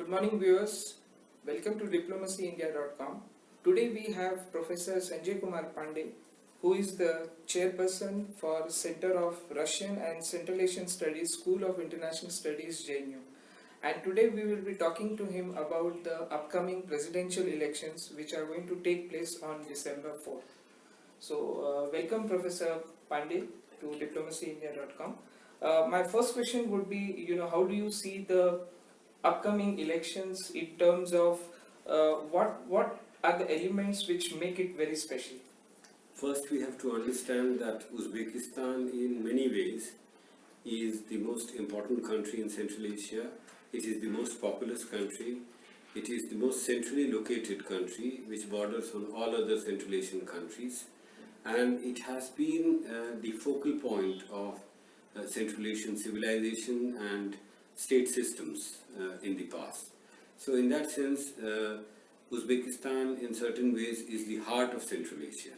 Good morning viewers, welcome to diplomacyindia.com. Today we have Professor Sanjay Pandey, who is the Chairperson for Center of Russian and Central Asian Studies, School of International Studies, JNU. And today we will be talking to him about the upcoming presidential elections which are going to take place on December 4th. So welcome Professor Pandey to diplomacyindia.com. My first question would be, how do you see the upcoming elections in terms of what are the elements which make it very special? First, we have to understand that Uzbekistan, in many ways, is the most important country in Central Asia. It is the most populous country. It is the most centrally located country, which borders on all other Central Asian countries. And it has been the focal point of Central Asian civilization and state systems in the past. So in that sense, Uzbekistan in certain ways is the heart of Central Asia.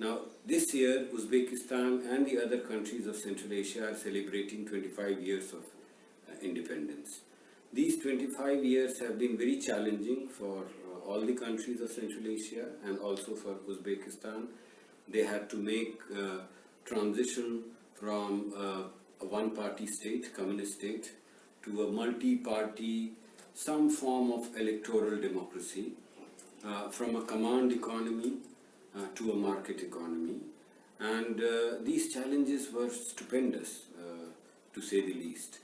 Now this year, Uzbekistan and the other countries of Central Asia are celebrating 25 years of independence. These 25 years have been very challenging for all the countries of Central Asia and also for Uzbekistan. They had to make transition from a one-party state, communist state, to a multi-party, some form of electoral democracy, from a command economy to a market economy. And these challenges were stupendous, to say the least.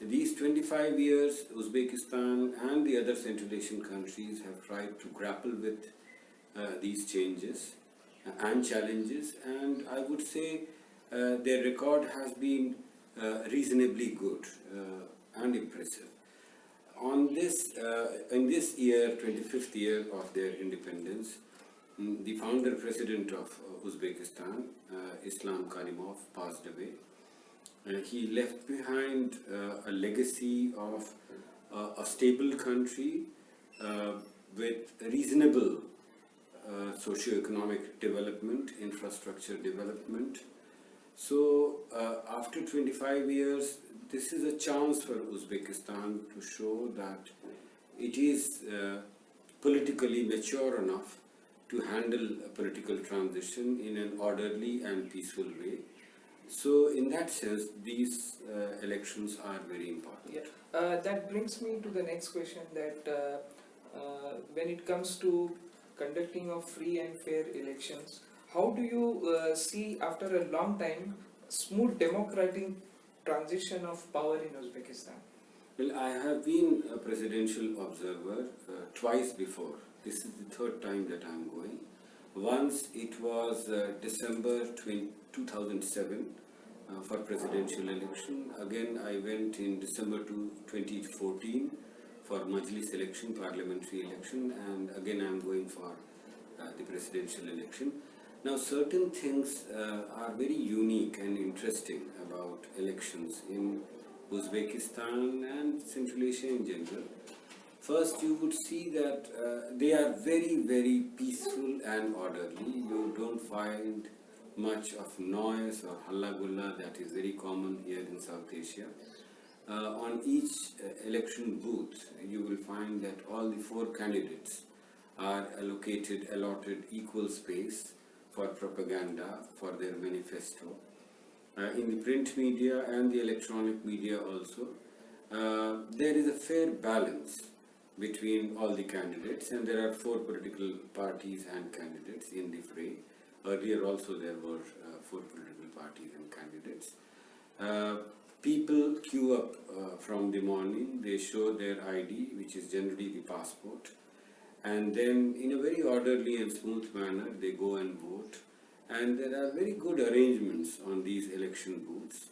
These 25 years, Uzbekistan and the other Central Asian countries have tried to grapple with these changes and challenges, and I would say their record has been reasonably good and impressive. On this, in this year, 25th year of their independence, the founder president of Uzbekistan, Islam Karimov, passed away. He left behind a legacy of a stable country with reasonable socio-economic development, infrastructure development. So after 25 years, this is a chance for Uzbekistan to show that it is politically mature enough to handle a political transition in an orderly and peaceful way. So in that sense, these elections are very important. Yeah. That brings me to the next question, that when it comes to conducting of free and fair elections, how do you see, after a long time, smooth democratic transition of power in Uzbekistan? Well, I have been a presidential observer twice before. This is the third time that I am going. Once it was December 2007 for presidential election. Again, I went in December 2014 for Majlis election, parliamentary election, and again I am going for the presidential election. Now, certain things are very unique and interesting about elections in Uzbekistan and Central Asia in general. First, you would see that they are very, very peaceful and orderly. You don't find much of noise or halla-gulla that is very common here in South Asia. On each election booth, you will find that all the four candidates are allotted equal space for propaganda, for their manifesto. In the print media and the electronic media also, there is a fair balance between all the candidates, and there are four political parties and candidates in the fray. Earlier also there were four political parties and candidates. People queue up from the morning, they show their ID, which is generally the passport, and then in a very orderly and smooth manner they go and vote. And there are very good arrangements on these election booths.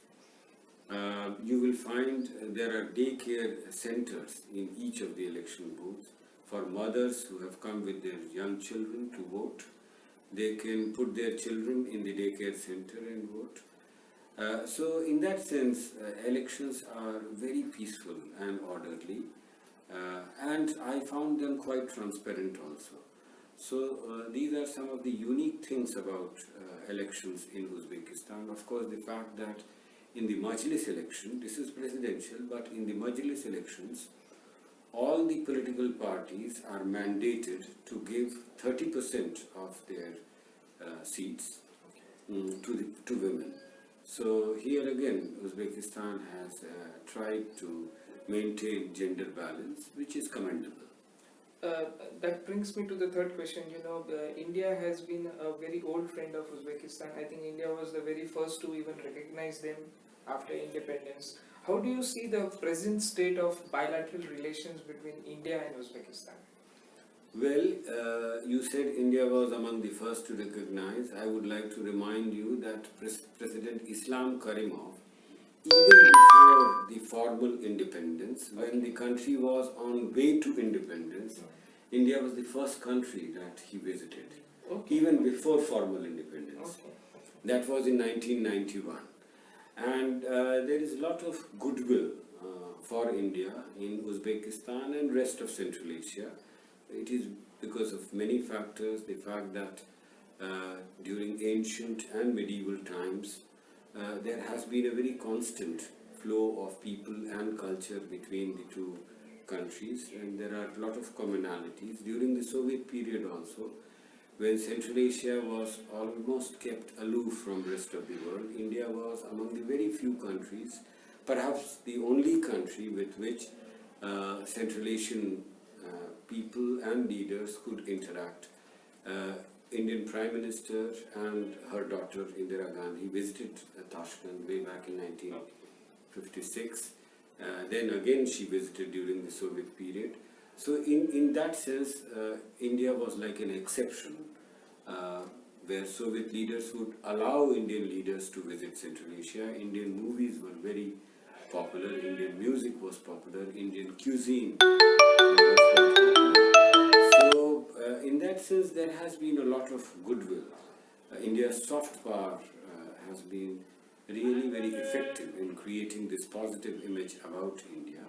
You will find there are daycare centers in each of the election booths for mothers who have come with their young children to vote. They can put their children in the daycare center and vote. So in that sense, elections are very peaceful and orderly, and I found them quite transparent also. So these are some of the unique things about elections in Uzbekistan. Of course, the fact that in the Majlis election, this is presidential, but in the Majlis elections, all the political parties are mandated to give 30% of their seats to women. So here again, Uzbekistan has tried to maintain gender balance, which is commendable. That brings me to the third question. India has been a very old friend of Uzbekistan. I think India was the very first to even recognize them after independence. How do you see the present state of bilateral relations between India and Uzbekistan? Well, you said India was among the first to recognize. I would like to remind you that President Islam Karimov, even before the formal independence, when the country was on way to independence, India was the first country that he visited, even before formal independence. That was in 1991. And there is a lot of goodwill for India in Uzbekistan and rest of Central Asia. It is because of many factors. The fact that during ancient and medieval times, there has been a very constant flow of people and culture between the two countries, and there are a lot of commonalities. During the Soviet period also, when Central Asia was almost kept aloof from the rest of the world, India was among the very few countries, perhaps the only country with which Central Asian people and leaders could interact. Indian Prime Minister and her daughter Indira Gandhi visited Tashkent way back in 1956. Then again she visited during the Soviet period. So in that sense, India was like an exception, where Soviet leaders would allow Indian leaders to visit Central Asia. Indian movies were very popular, Indian music was popular, Indian cuisine was popular. So in that sense, there has been a lot of goodwill. India's soft power has been really very effective in creating this positive image about India.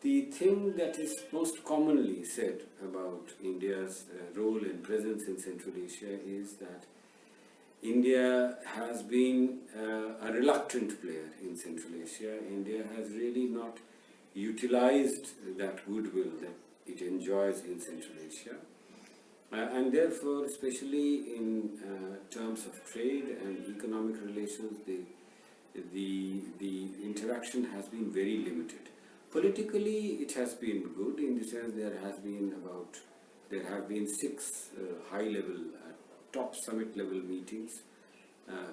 The thing that is most commonly said about India's role and presence in Central Asia is that India has been a reluctant player in Central Asia. India has really not utilized that goodwill that it enjoys in Central Asia. And therefore, especially in terms of trade and economic relations, the interaction has been very limited. Politically, it has been good in the sense there have been 6 high-level, top summit-level meetings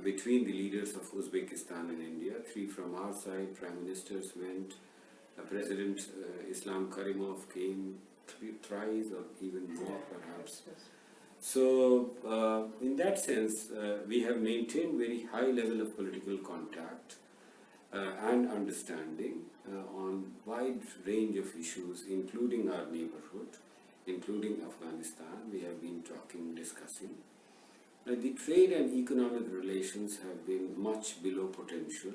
between the leaders of Uzbekistan and India. 3 from our side, Prime Ministers went, President Islam Karimov came thrice or even more perhaps. So in that sense, we have maintained very high level of political contact and understanding on wide range of issues, including our neighborhood, including Afghanistan. We have been talking, discussing. The trade and economic relations have been much below potential,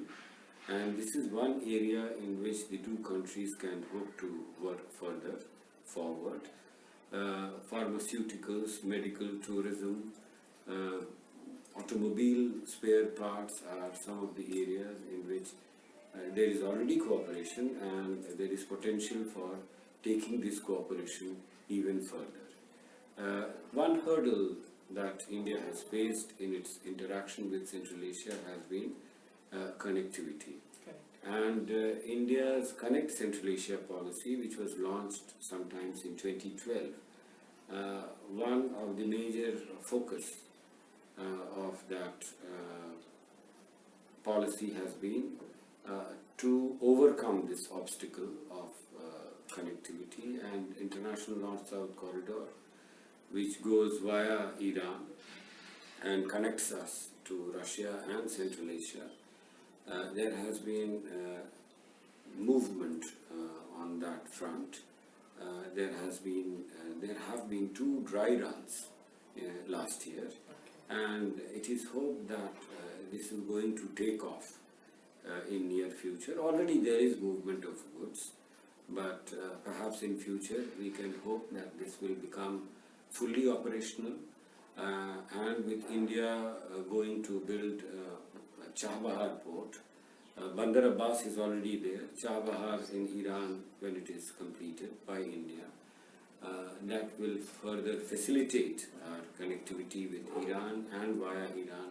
and this is one area in which the two countries can hope to work further forward. Pharmaceuticals, medical tourism, automobile spare parts are some of the areas in which there is already cooperation, and there is potential for taking this cooperation even further. One hurdle that India has faced in its interaction with Central Asia has been connectivity. And India's Connect Central Asia policy, which was launched sometimes in 2012, one of the major focus of that policy has been to overcome this obstacle of connectivity, and international north-south corridor, which goes via Iran and connects us to Russia and Central Asia. There has been movement on that front. There have been 2 dry runs last year, and it is hoped that this is going to take off in near future. Already there is movement of goods, but perhaps in future we can hope that this will become fully operational, and with India going to build Chabahar port, Bandar Abbas is already there. Chabahar in Iran, when it is completed by India, that will further facilitate our connectivity with Iran and via Iran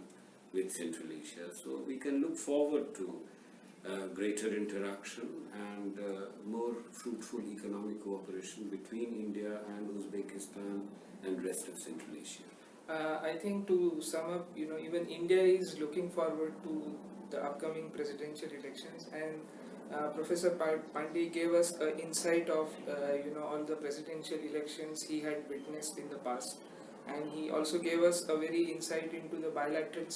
with Central Asia. So we can look forward to greater interaction and more fruitful economic cooperation between India and Uzbekistan and rest of Central Asia. I think to sum up, even India is looking forward to the upcoming presidential elections, and Professor Pandey gave us an insight of all the presidential elections he had witnessed in the past, and he also gave us a very insight into the bilateral